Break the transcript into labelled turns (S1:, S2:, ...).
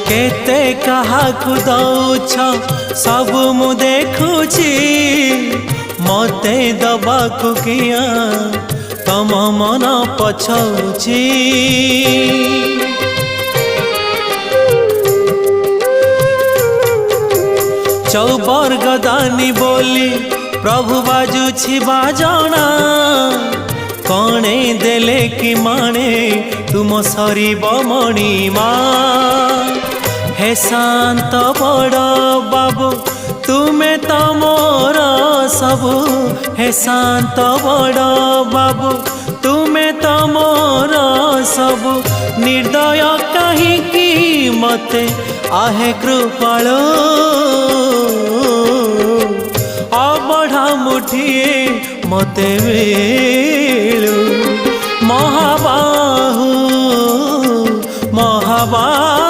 S1: केते काहाकु दौछ सब मु देखुची मते दबाकु किया तम मन पछौची चौबर गदानी बोली प्रभु बाजुछि बाजना कणे देले कि माने तुम सरीब मणिमा हे शांत बड़ बाबू तुम्हें तो मोर सबु हे शांत बड़ बाबू तुम्हें तो मोर सबु निर्दय कहीं मते आहे कृपालो अबढ़ा मुठिए मते मिलू महाबाहु महाबाहु